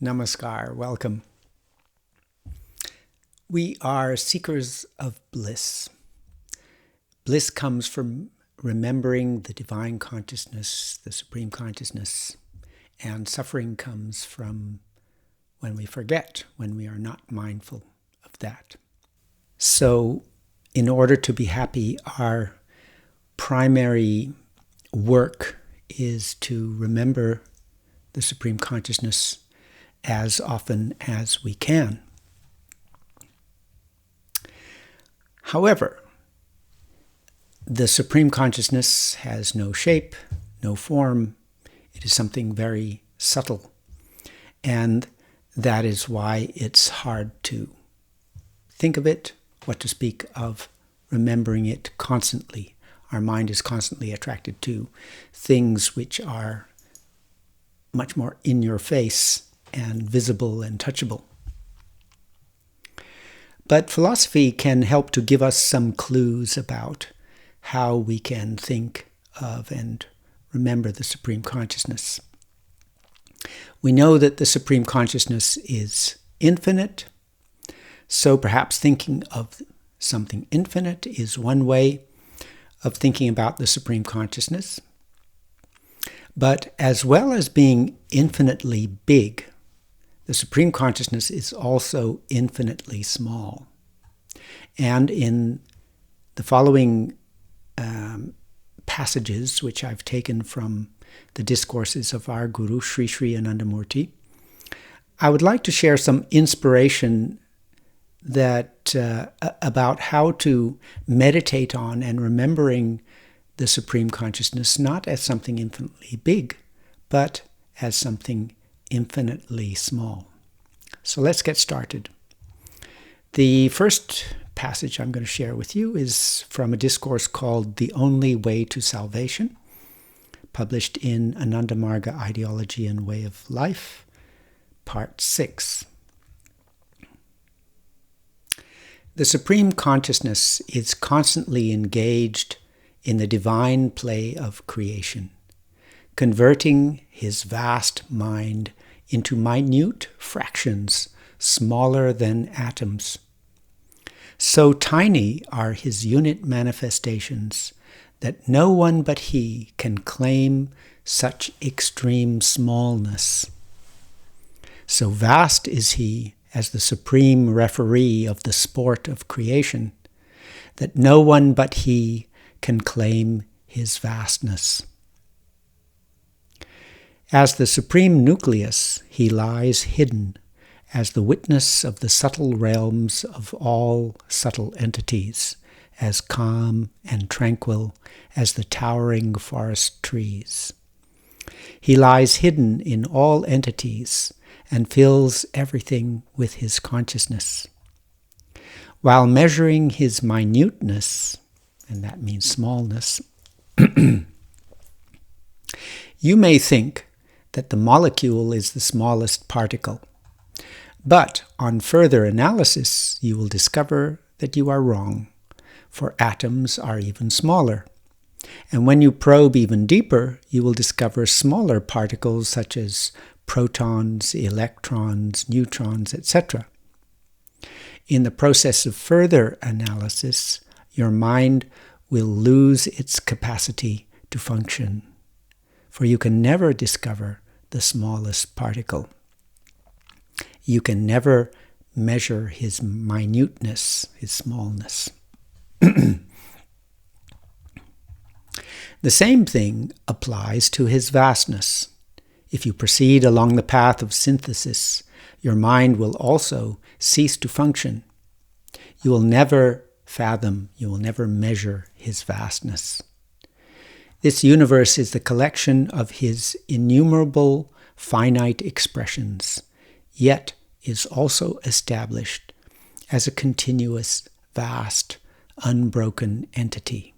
Namaskar, welcome. We are seekers of bliss. Bliss comes from remembering the divine consciousness, the supreme consciousness, and suffering comes from when we forget, when we are not mindful of that. So, in order to be happy, our primary work is to remember the supreme consciousness as often as we can. However, the supreme consciousness has no shape, no form. It is something very subtle. And that is why it's hard to think of it, what to speak of remembering it constantly. Our mind is constantly attracted to things which are much more in your face and visible and touchable. But philosophy can help to give us some clues about how we can think of and remember the Supreme Consciousness. We know that the Supreme Consciousness is infinite, so perhaps thinking of something infinite is one way of thinking about the Supreme Consciousness. But as well as being infinitely big, the Supreme Consciousness is also infinitely small. And in the following passages, which I've taken from the discourses of our Guru, Sri Sri Anandamurti, I would like to share some inspiration that about how to meditate on and remembering the Supreme Consciousness not as something infinitely big, but as something infinitely small. So let's get started. The first passage I'm going to share with you is from a discourse called The Only Way to Salvation, published in Anandamarga Ideology and Way of Life, Part 6. The Supreme Consciousness is constantly engaged in the divine play of creation, converting his vast mind into minute fractions smaller than atoms. So tiny are his unit manifestations that no one but he can claim such extreme smallness. So vast is he as the supreme referee of the sport of creation, that no one but he can claim his vastness. As the supreme nucleus, he lies hidden as the witness of the subtle realms of all subtle entities, as calm and tranquil as the towering forest trees. He lies hidden in all entities and fills everything with his consciousness. While measuring his minuteness, and that means smallness, you may think that the molecule is the smallest particle. But on further analysis, you will discover that you are wrong, for atoms are even smaller. And when you probe even deeper, you will discover smaller particles such as protons, electrons, neutrons, etc. In the process of further analysis, your mind will lose its capacity to function, for you can never discover the smallest particle. You can never measure his minuteness, his smallness. The same thing applies to his vastness. If you proceed along the path of synthesis, your mind will also cease to function. You will never fathom, you will never measure his vastness. This universe is the collection of his innumerable finite expressions, yet is also established as a continuous, vast, unbroken entity.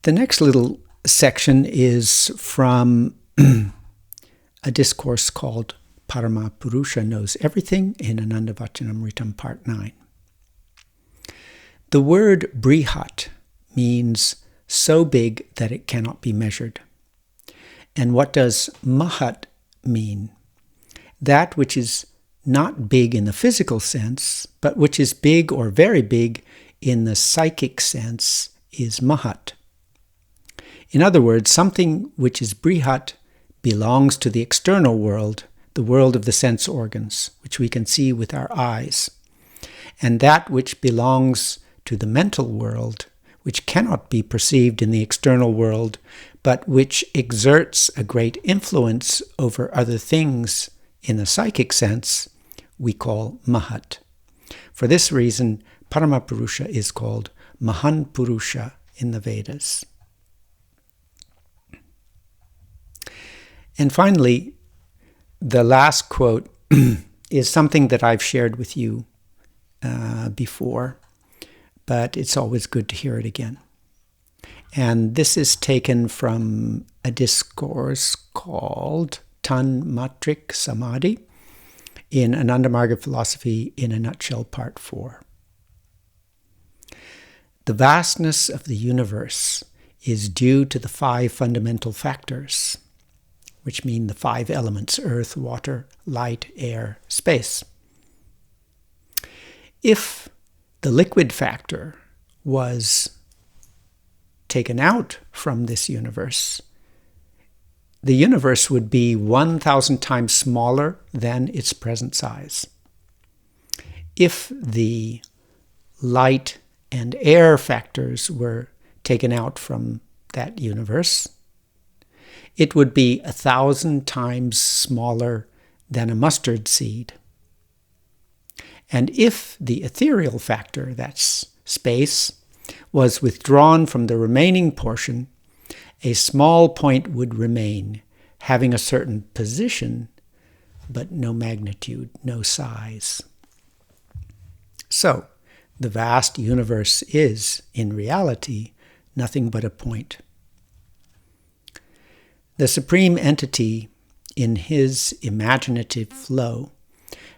The next little section is from a discourse called Parama Purusha Knows Everything in Ananda Vachanamritam Part 9. The word brihat means so big that it cannot be measured. And what does mahat mean? That which is not big in the physical sense, but which is big or very big in the psychic sense is mahat. In other words, something which is brihat belongs to the external world, the world of the sense organs, which we can see with our eyes. And that which belongs to the mental world, which cannot be perceived in the external world, but which exerts a great influence over other things in the psychic sense, we call mahat. For this reason, Paramapurusha is called Mahan Purusha in the Vedas. And finally, the last quote is something that I've shared with you before, but it's always good to hear it again. And this is taken from a discourse called Tan Matrik Samadhi in Anandamarga Philosophy in a Nutshell, Part 4. The vastness of the universe is due to the 5 fundamental factors, which mean the 5 elements: earth, water, light, air, space. If the liquid factor was taken out from this universe, the universe would be 1,000 times smaller than its present size. If the light and air factors were taken out from that universe, it would be 1,000 times smaller than a mustard seed. And if the ethereal factor, that's space, was withdrawn from the remaining portion, a small point would remain, having a certain position, but no magnitude, no size. So, the vast universe is, in reality, nothing but a point. The Supreme Entity, in his imaginative flow,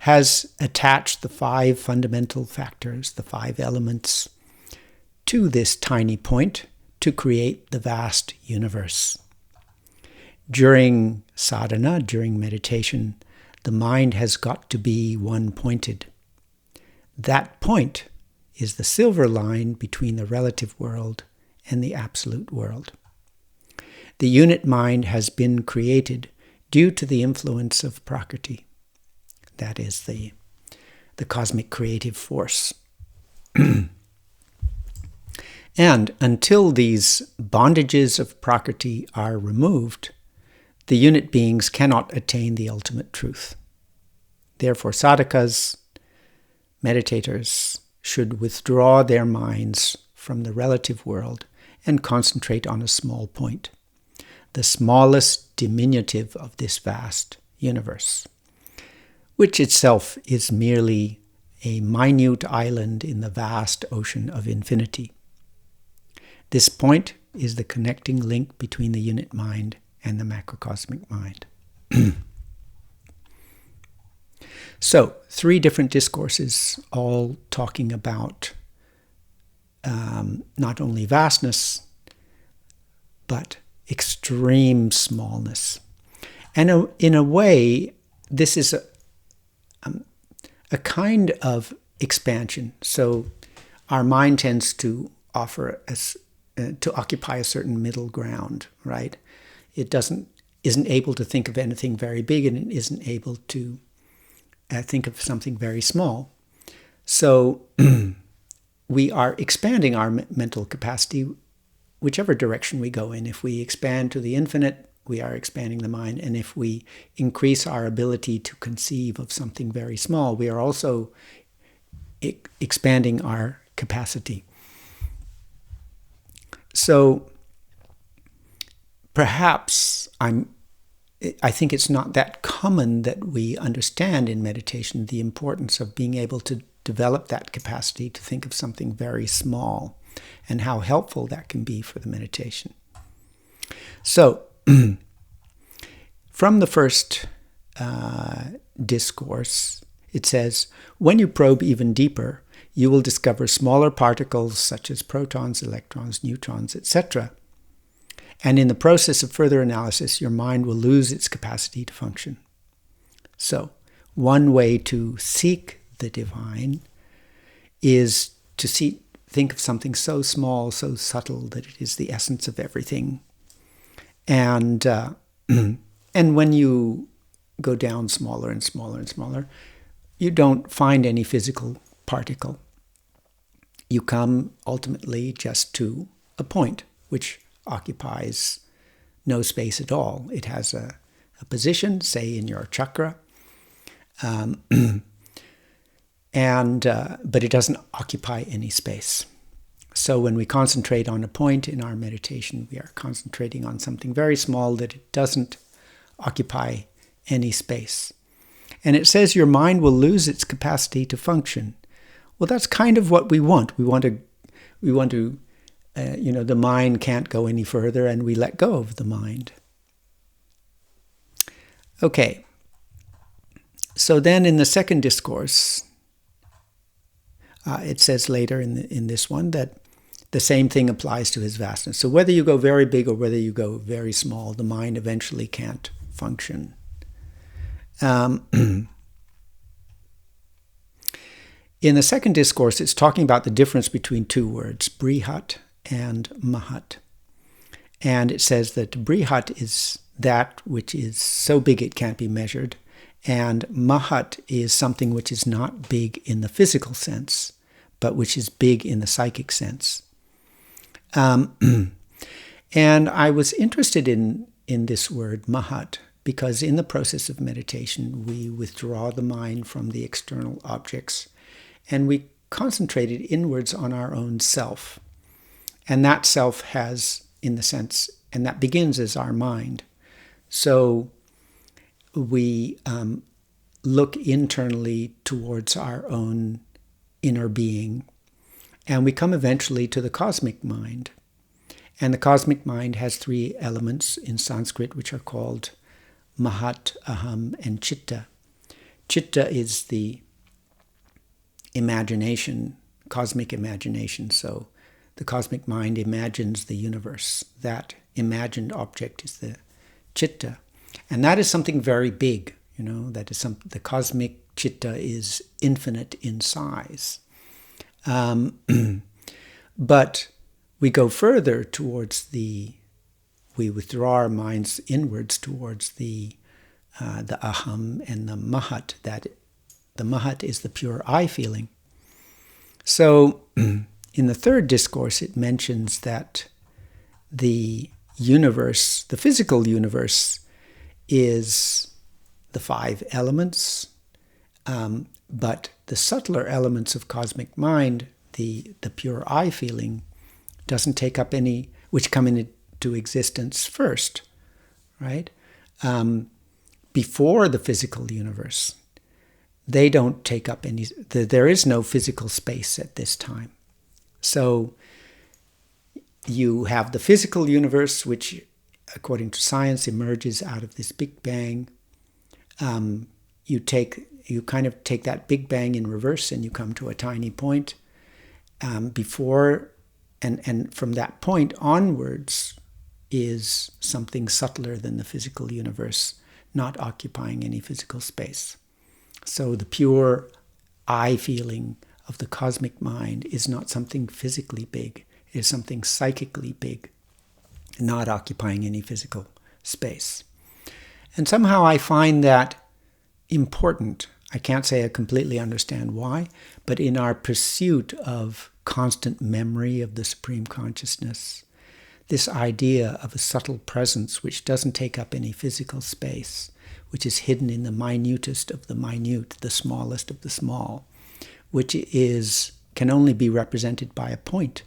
has attached the 5 fundamental factors, the 5 elements, to this tiny point to create the vast universe. During sadhana, during meditation, the mind has got to be one-pointed. That point is the silver line between the relative world and the absolute world. The unit mind has been created due to the influence of Prakriti. That is the cosmic creative force. And until these bondages of Prakriti are removed, the unit beings cannot attain the ultimate truth. Therefore, sadhakas, meditators, should withdraw their minds from the relative world and concentrate on a small point, the smallest diminutive of this vast universe, which itself is merely a minute island in the vast ocean of infinity. This point is the connecting link between the unit mind and the macrocosmic mind. So, 3 different discourses, all talking about not only vastness, but extreme smallness. And in a way, this is a kind of expansion. So our mind tends to to occupy a certain middle ground, right? It isn't able to think of anything very big, and it isn't able to think of something very small. So we are expanding our mental capacity whichever direction we go in. If we expand to the infinite, we are expanding the mind. And if we increase our ability to conceive of something very small, we are also expanding our capacity. So perhaps I think it's not that common that we understand in meditation the importance of being able to develop that capacity to think of something very small and how helpful that can be for the meditation. So, from the first discourse, it says, when you probe even deeper, you will discover smaller particles such as protons, electrons, neutrons, etc. And in the process of further analysis, your mind will lose its capacity to function. So, one way to seek the divine is to think of something so small, so subtle, that it is the essence of everything. And and when you go down smaller and smaller and smaller, you don't find any physical particle. You come ultimately just to a point which occupies no space at all. It has a position, say in your chakra, but it doesn't occupy any space. So when we concentrate on a point in our meditation, we are concentrating on something very small that it doesn't occupy any space. And it says your mind will lose its capacity to function. Well, that's kind of what we want. We want to, the mind can't go any further, and we let go of the mind. Okay. So then in the second discourse, it says later in this one that the same thing applies to his vastness. So whether you go very big or whether you go very small, the mind eventually can't function. In the second discourse, it's talking about the difference between two words, brihat and mahat. And it says that brihat is that which is so big it can't be measured, and mahat is something which is not big in the physical sense, but which is big in the psychic sense. And I was interested in this word, mahat, because in the process of meditation, we withdraw the mind from the external objects, and we concentrate it inwards on our own self. And that self has, in the sense, and that begins as our mind. So we look internally towards our own inner being, and we come eventually to the cosmic mind. And the cosmic mind has three elements in Sanskrit, which are called Mahat, Aham, and Chitta. Chitta is the imagination, cosmic imagination. So the cosmic mind imagines the universe. That imagined object is the Chitta. And that is something very big, that is the cosmic Chitta is infinite in size. But we go further towards we withdraw our minds inwards towards the aham and the mahat. That the mahat is the pure I feeling. So in the third discourse, it mentions that the universe, the physical universe, is the five elements, but the subtler elements of cosmic mind, the pure I feeling, doesn't take up any, which come into existence first, right? Before the physical universe. They don't take up any, there is no physical space at this time. So you have the physical universe, which, according to science, emerges out of this Big Bang. You kind of take that Big Bang in reverse, and you come to a tiny point. And from that point onwards is something subtler than the physical universe, not occupying any physical space. So the pure I feeling of the cosmic mind is not something physically big. It is something psychically big, not occupying any physical space. And somehow I find that important. I can't say I completely understand why, but in our pursuit of constant memory of the Supreme Consciousness, this idea of a subtle presence which doesn't take up any physical space, which is hidden in the minutest of the minute, the smallest of the small, which can only be represented by a point,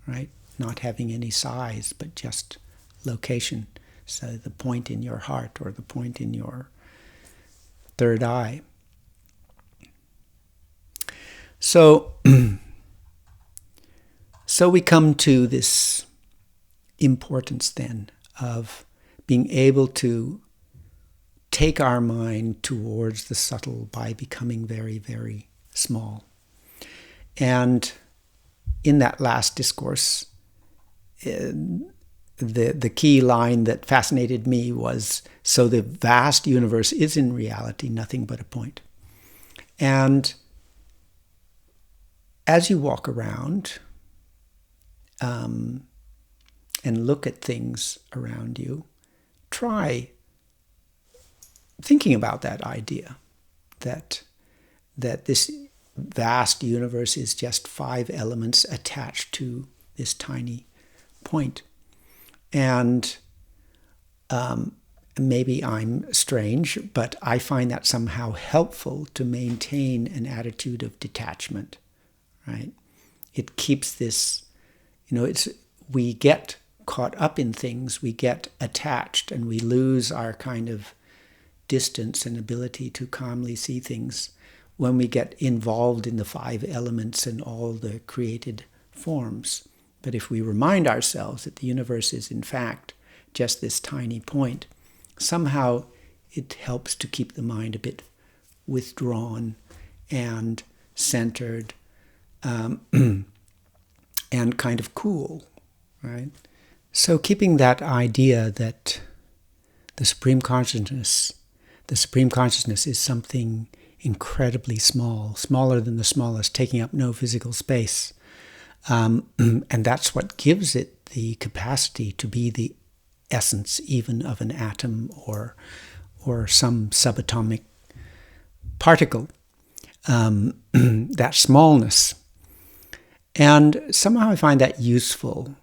right? Not having any size, but just location. So the point in your heart or the point in your third eye. So we come to this importance then of being able to take our mind towards the subtle by becoming very, very small. And in that last discourse, the key line that fascinated me was, so the vast universe is in reality nothing but a point. And as you walk around and look at things around you, try thinking about that idea that this vast universe is just 5 elements attached to this tiny point. And maybe I'm strange, but I find that somehow helpful to maintain an attitude of detachment, right? It keeps this, we get caught up in things, we get attached, and we lose our kind of distance and ability to calmly see things when we get involved in the 5 elements and all the created forms. But if we remind ourselves that the universe is in fact just this tiny point, somehow it helps to keep the mind a bit withdrawn and centered and kind of cool, right? So keeping that idea that the Supreme Consciousness is something incredibly small, smaller than the smallest, taking up no physical space. And that's what gives it the capacity to be the essence even of an atom or some subatomic particle, that smallness. And somehow I find that useful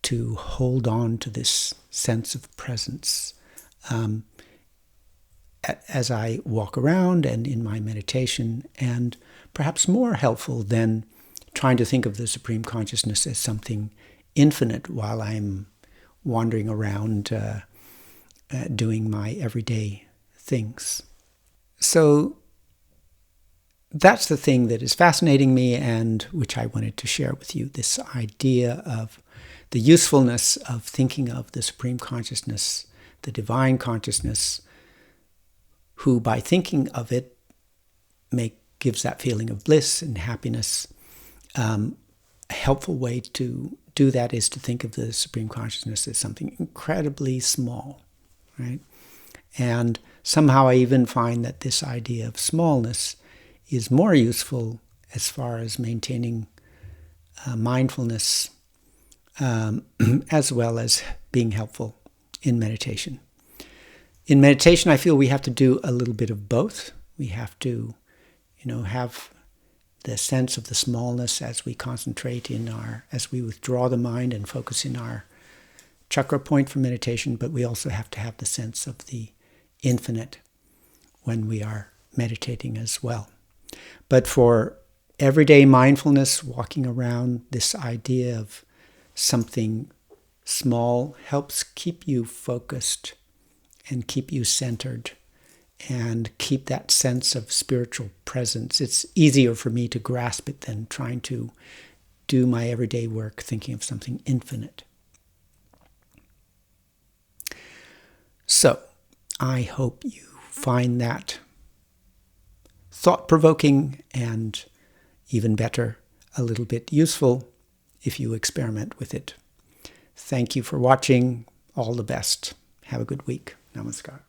to hold on to this sense of presence as I walk around and in my meditation, and perhaps more helpful than trying to think of the Supreme Consciousness as something infinite while I'm wandering around doing my everyday things. So that's the thing that is fascinating me and which I wanted to share with you, this idea of the usefulness of thinking of the Supreme Consciousness, the Divine Consciousness, who by thinking of it gives that feeling of bliss and happiness. A helpful way to do that is to think of the Supreme Consciousness as something incredibly small, right? And somehow I even find that this idea of smallness is more useful as far as maintaining mindfulness as well as being helpful in meditation. In meditation, I feel we have to do a little bit of both. We have to, have the sense of the smallness as we concentrate as we withdraw the mind and focus in our chakra point for meditation, but we also have to have the sense of the infinite when we are meditating as well. But for everyday mindfulness, walking around, this idea of something small helps keep you focused and keep you centered and keep that sense of spiritual presence. It's easier for me to grasp it than trying to do my everyday work thinking of something infinite. So, I hope you find that thought-provoking and, even better, a little bit useful if you experiment with it. Thank you for watching. All the best. Have a good week. Namaskar.